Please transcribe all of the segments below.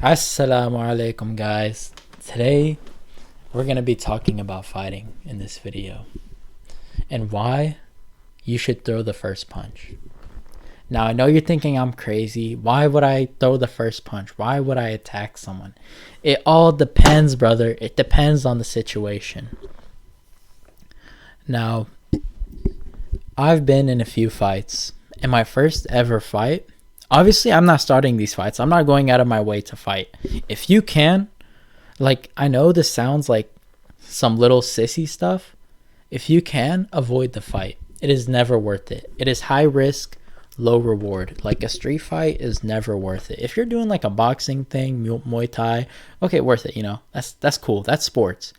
Assalamu alaikum, guys. Today we're going to be talking about fighting in this video and why you should throw the first punch. Now, I know you're thinking I'm crazy. Why would I throw the first punch? Why would I attack someone? It all depends, brother. It depends on the situation. Now, I've been in a few fights, and my first ever fight, obviously I'm not starting these fights. I'm not going out of my way to fight. If you can, like, I know this sounds like some little sissy stuff. If you can, avoid the fight. It is never worth it. It is high risk, low reward. Like, a street fight is never worth it. If you're doing like a boxing thing, Muay Thai, okay, worth it, you know. That's cool. That's sports.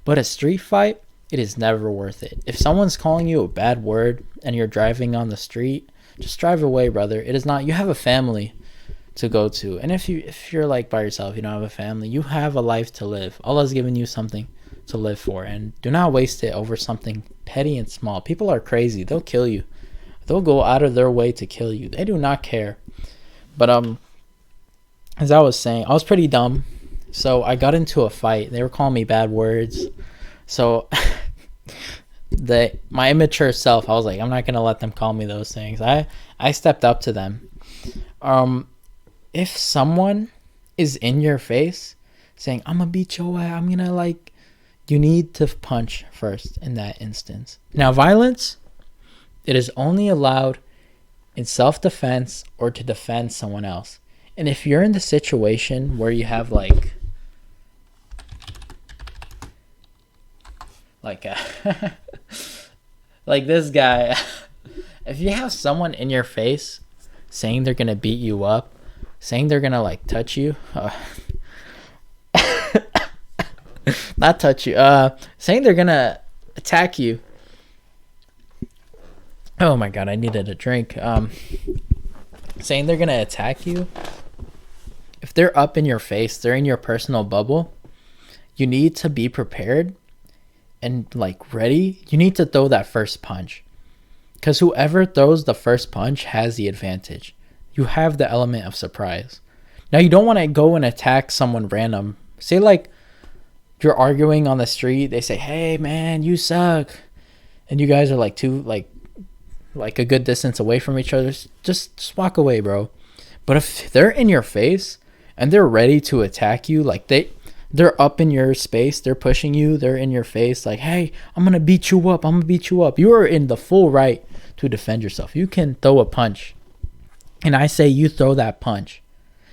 But a street fight, it is never worth it. If someone's calling you a bad word and you're driving on the street, just drive away, brother. It is not, you have a family to go to. And if you're like by yourself, you don't have a family, you have a life to live. Allah's given you something to live for, and do not waste it over something petty and small. People are crazy. They'll kill you. They'll go out of their way to kill you. They do not care. But as I was saying, I was pretty dumb. So I got into a fight. They were calling me bad words. So my immature self, I was like, I'm not gonna let them call me those things. I stepped up to them. If someone is in your face saying, I'm gonna beat your ass, I'm gonna like, you need to punch first in that instance. Now, violence, it is only allowed in self-defense or to defend someone else. And if you're in the situation where you have like like this guy, if you have someone in your face saying they're gonna beat you up, saying they're gonna like touch you, not touch you, saying they're gonna attack you. Oh my god, I needed a drink. Saying they're gonna attack you, if they're up in your face, they're in your personal bubble, you need to be prepared and like ready. You need to throw that first punch, because whoever throws the first punch has the advantage. You have the element of surprise. Now, you don't want to go and attack someone random. Say like you're arguing on the street, they say, hey man, you suck, and you guys are like like a good distance away from each other. Just walk away, bro. But if they're in your face and they're ready to attack you, like they're up in your space, they're pushing you, they're in your face, like, hey, I'm gonna beat you up, you are in the full right to defend yourself. You can throw a punch, and I say you throw that punch,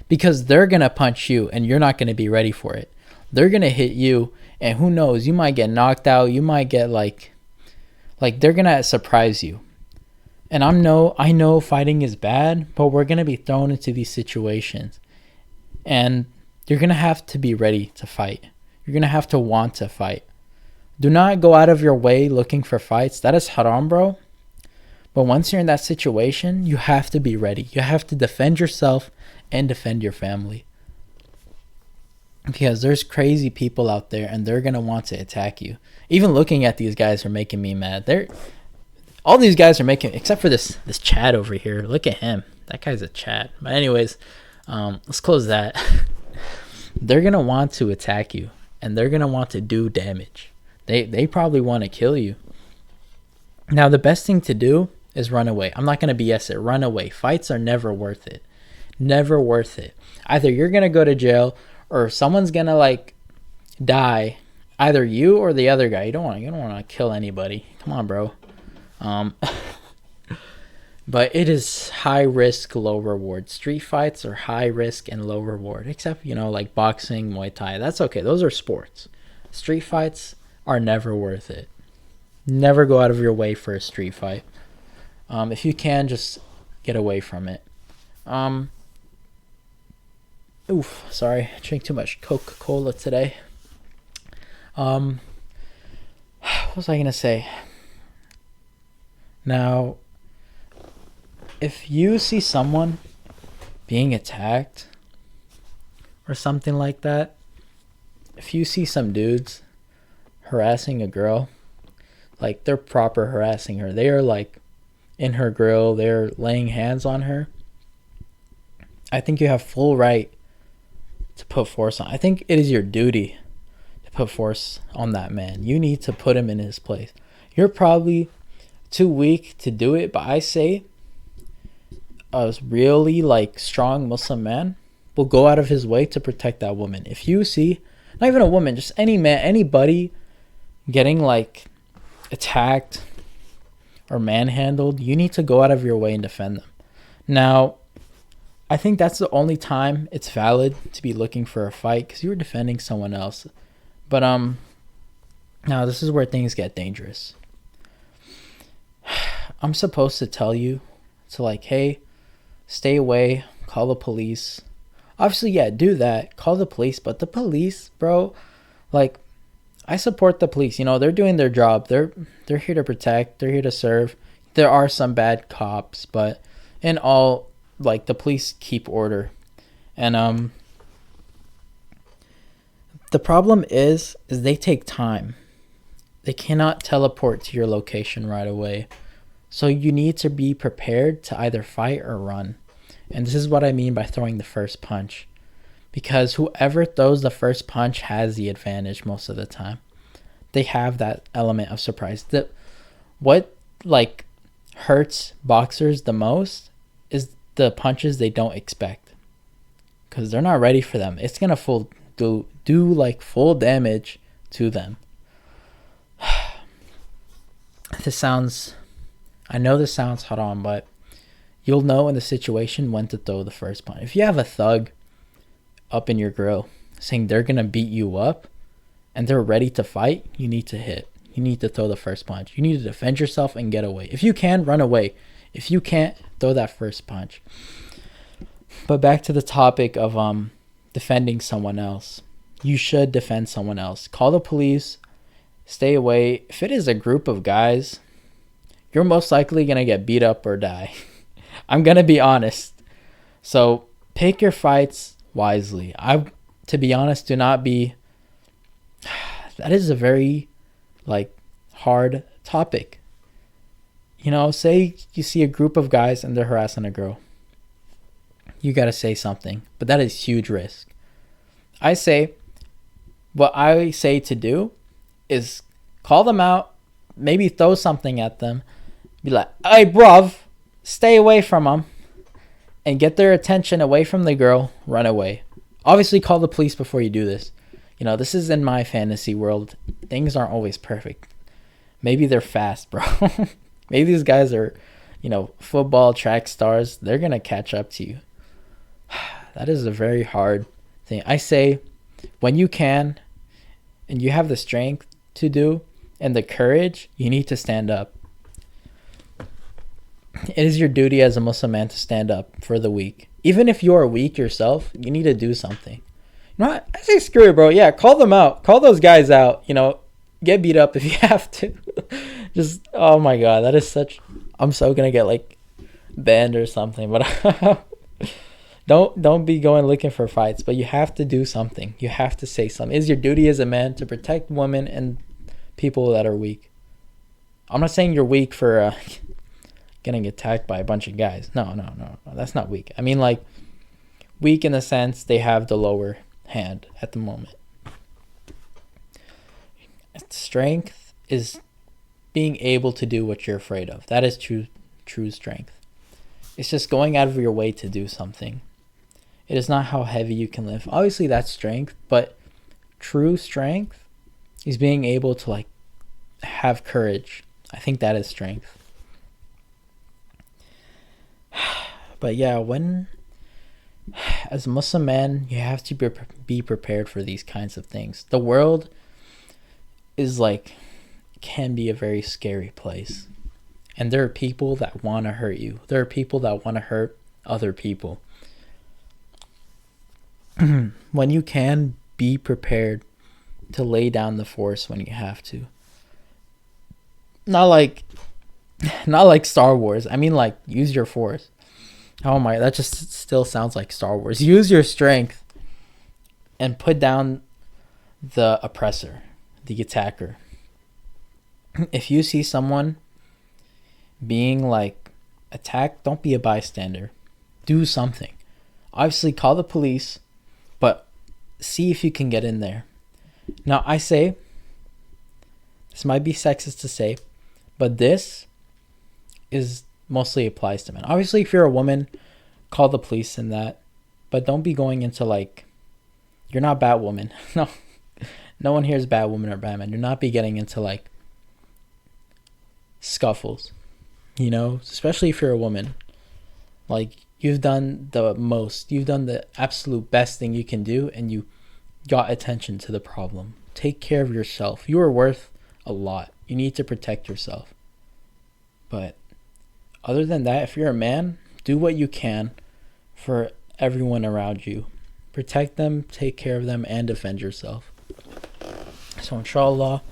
because they're gonna punch you and you're not gonna be ready for it. They're gonna hit you, and who knows, you might get knocked out, you might get like they're gonna surprise you. And I know fighting is bad, but we're gonna be thrown into these situations, and you're going to have to be ready to fight. You're going to have to want to fight. Do not go out of your way looking for fights. That is haram, bro. But once you're in that situation, you have to be ready. You have to defend yourself and defend your family. Because there's crazy people out there, and they're going to want to attack you. Even looking at these guys are making me mad. All these guys are making, except for this Chad over here. Look at him. That guy's a Chad. But anyways, let's close that. They're going to want to attack you, and they're going to want to do damage. They probably want to kill you. Now, the best thing to do is run away. I'm not going to BS it. Run away. Fights are never worth it. Never worth it. Either you're going to go to jail, or someone's going to like die. Either you or the other guy. You don't want to kill anybody. Come on, bro. But it is high risk, low reward. Street fights are high risk and low reward, except, you know, like boxing, Muay Thai. That's okay. Those are sports. Street fights are never worth it. Never go out of your way for a street fight. If you can, just get away from it. Sorry. I drank too much Coca-Cola today. What was I going to say? Now, if you see someone being attacked or something like that, if you see some dudes harassing a girl, like they're proper harassing her, they are like in her grill, they're laying hands on her, I think you have full right put force on. I think it is your duty to put force on that man. You need to put him in his place. You're probably too weak to do it, but I say a really like strong Muslim man will go out of his way to protect that woman. If you see, not even a woman, just any man, anybody getting like attacked or manhandled, you need to go out of your way and defend them. Now, I think that's the only time it's valid to be looking for a fight, because you're defending someone else. But now this is where things get dangerous. I'm supposed to tell you to like, hey, stay away, call the police. Obviously, yeah, do that, call the police. But the police, bro, like, I support the police. You know, they're doing their job. They're here to protect. They're here to serve. There are some bad cops, but in all, like, the police keep order. And the problem is they take time. They cannot teleport to your location right away. So you need to be prepared to either fight or run. And this is what I mean by throwing the first punch. Because whoever throws the first punch has the advantage most of the time. They have that element of surprise. What like hurts boxers the most is the punches they don't expect. Because they're not ready for them. It's going to do like full damage to them. I know this sounds haram, but you'll know in the situation when to throw the first punch. If you have a thug up in your grill saying they're going to beat you up and they're ready to fight, you need to hit. You need to throw the first punch. You need to defend yourself and get away. If you can, run away. If you can't, throw that first punch. But back to the topic of defending someone else. You should defend someone else. Call the police. Stay away. If it is a group of guys, you're most likely going to get beat up or die. I'm going to be honest. So pick your fights wisely. To be honest, do not be... That is a very, like, hard topic. You know, say you see a group of guys and they're harassing a girl. You got to say something. But that is huge risk. What I say to do is call them out, maybe throw something at them, be like, hey, bruv, stay away from them, and get their attention away from the girl, run away. Obviously, call the police before you do this. You know, this is in my fantasy world. Things aren't always perfect. Maybe they're fast, bro. Maybe these guys are, you know, football track stars. They're going to catch up to you. That is a very hard thing. I say, when you can, and you have the strength to do, and the courage, you need to stand up. It is your duty as a Muslim man to stand up for the weak. Even if you are weak yourself, you need to do something. You know what? I say screw it, bro. Yeah, call them out. Call those guys out. You know, get beat up if you have to. Just, oh my God, that is such... I'm so gonna get like banned or something, but don't be going looking for fights, but you have to do something. You have to say something. It is your duty as a man to protect women and people that are weak. I'm not saying you're weak for getting attacked by a bunch of guys. No, that's not weak. I mean, like, weak in the sense they have the lower hand at the moment. Strength is being able to do what you're afraid of. That is true strength. It's just going out of your way to do something. It is not how heavy you can lift. Obviously, that's strength, but true strength is being able to, like, have courage. I think that is strength. But yeah, as a Muslim man, you have to be prepared for these kinds of things. The world is can be a very scary place. And there are people that want to hurt you. There are people that want to hurt other people. When you can, be prepared to lay down the force when you have to. Not like Star Wars. I mean, like, use your force. Oh my, that just still sounds like Star Wars. Use your strength and put down the oppressor, the attacker. If you see someone being like attacked, don't be a bystander. Do something. Obviously, call the police, but see if you can get in there. Now, I say, this might be sexist to say, but this is mostly applies to men. Obviously, if you're a woman, call the police and that, but don't be going into like, you're not Batwoman. No, no one here is Batwoman or Batman. Do not be getting into like scuffles, you know, especially if you're a woman. Like, you've done the most, you've done the absolute best thing you can do, and you got attention to the problem. Take care of yourself. You are worth a lot. You need to protect yourself. But other than that, if you're a man, do what you can for everyone around you. Protect them, take care of them, and defend yourself. So inshallah,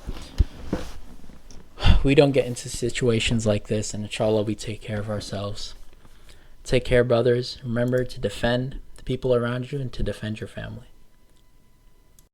we don't get into situations like this, and inshallah, we take care of ourselves. Take care, brothers. Remember to defend the people around you and to defend your family.